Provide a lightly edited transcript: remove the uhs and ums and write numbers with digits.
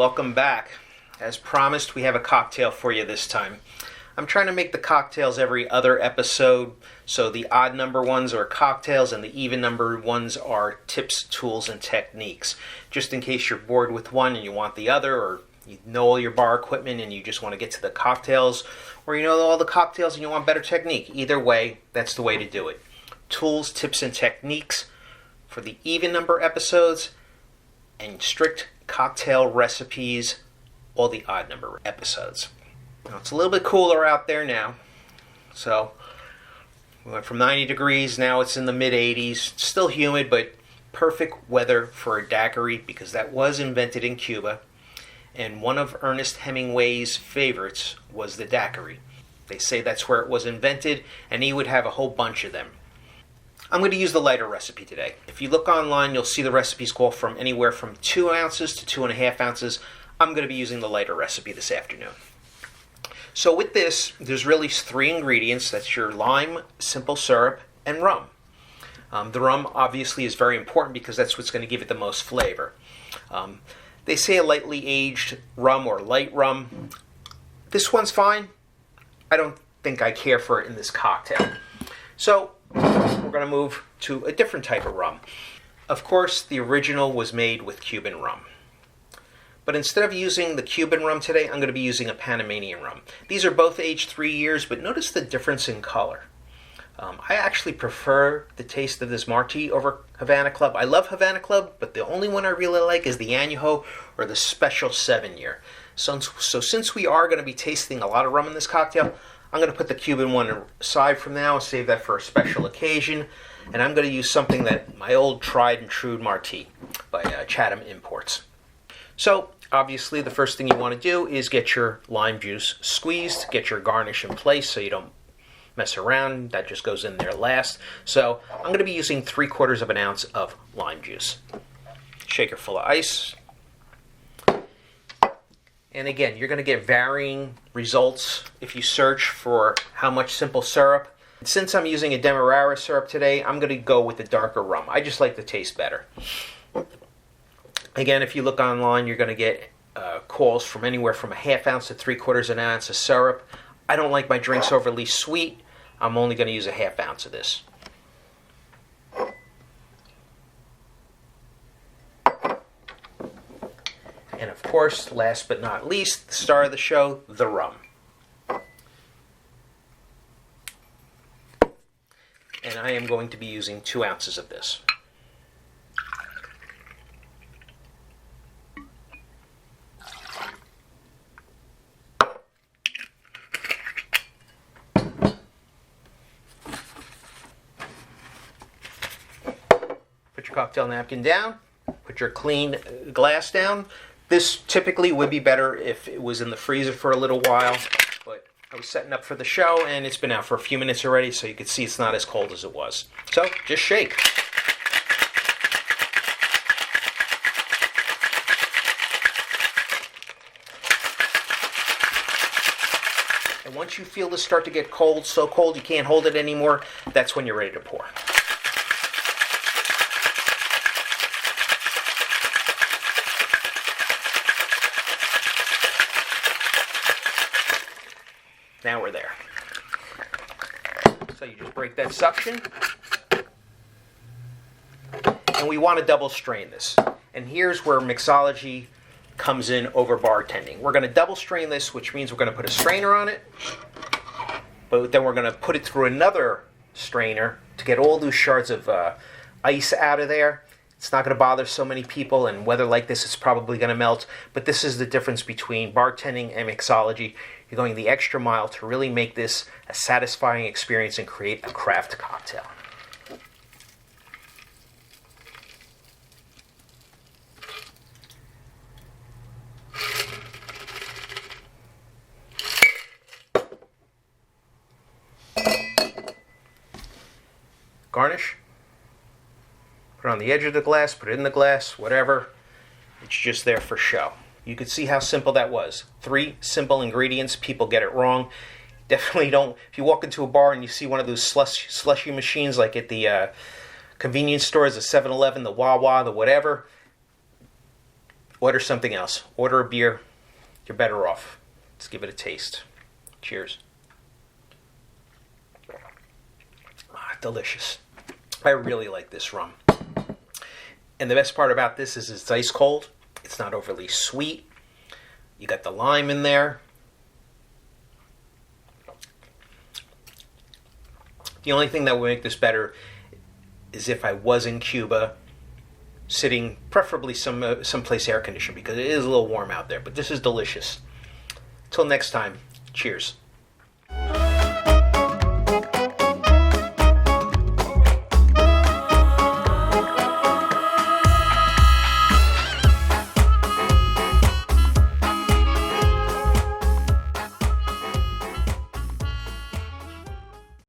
welcome back. As promised, we have a cocktail for you this time. I'm trying to make the cocktails every other episode, so the odd number ones are cocktails and the even number ones are tips, tools, and techniques. Just in case you're bored with one and you want the other, or you know all your bar equipment and you just want to get to the cocktails, or you know all the cocktails and you want better technique. Either way, that's the way to do it. Tools, tips, and techniques for the even number episodes, and strict cocktail recipes, all the odd number episodes. Now, it's a little bit cooler out there now. So we went from 90 degrees, now it's in the mid 80s. Still humid, but perfect weather for a daiquiri because that was invented in Cuba. And one of Ernest Hemingway's favorites was the daiquiri. They say that's where it was invented, and he would have a whole bunch of them. I'm going to use the lighter recipe today. If you look online, you'll see the recipes go from anywhere from 2 ounces to 2.5 ounces. I'm going to be using the lighter recipe this afternoon. So with this, there's really 3 ingredients. That's your lime, simple syrup, and rum. The rum obviously is very important because that's what's going to give it the most flavor. They say a lightly aged rum or light rum. This one's fine. I don't think I care for it in this cocktail. So we're going to move to a different type of rum. Of course, the original was made with Cuban rum. But instead of using the Cuban rum today, I'm going to be using a Panamanian rum. These are both aged 3 years, but notice the difference in color. I actually prefer the taste of this Martí over Havana Club. I love Havana Club, but the only one I really like is the Añejo or the Special 7-year. So since we are going to be tasting a lot of rum in this cocktail, I'm going to put the Cuban one aside from now and save that for a special occasion. And I'm going to use something that my old tried and true Martí by Chatham Imports. So obviously, the first thing you want to do is get your lime juice squeezed, get your garnish in place so you don't mess around. That just goes in there last. So I'm going to be using 3/4 of an ounce of lime juice. Shaker full of ice. And again, you're going to get varying results if you search for how much simple syrup. Since I'm using a Demerara syrup today, I'm going to go with the darker rum. I just like the taste better. Again, if you look online, you're going to get calls from anywhere from 1/2 ounce to 3/4 an ounce of syrup. I don't like my drinks overly sweet. I'm only going to use 1/2 ounce of this. And of course, last but not least, the star of the show, the rum. And I am going to be using 2 ounces of this. Put your cocktail napkin down. Put your clean glass down. This typically would be better if it was in the freezer for a little while, but I was setting up for the show and it's been out for a few minutes already, so you can see it's not as cold as it was. So just shake. And once you feel this start to get cold, so cold you can't hold it anymore, that's when you're ready to pour. Now we're there. So you just break that suction. And we want to double strain this. And here's where mixology comes in over bartending. We're going to double strain this, which means we're going to put a strainer on it. But then we're going to put it through another strainer to get all those shards of ice out of there. It's not going to bother so many people, and weather like this, it's probably going to melt. But this is the difference between bartending and mixology. You're going the extra mile to really make this a satisfying experience and create a craft cocktail. Garnish. Put it on the edge of the glass, put it in the glass, whatever. It's just there for show. You could see how simple that was. 3 simple ingredients. People get it wrong. Definitely don't. If you walk into a bar and you see one of those slushy machines like at the convenience stores, the 7-Eleven, the Wawa, the whatever, order something else. Order a beer. You're better off. Let's give it a taste. Cheers. Delicious. I really like this rum. And the best part about this is it's ice cold. It's not overly sweet. You got the lime in there. The only thing that would make this better is if I was in Cuba, sitting preferably someplace air conditioned, because it is a little warm out there. But this is delicious. Till next time, cheers.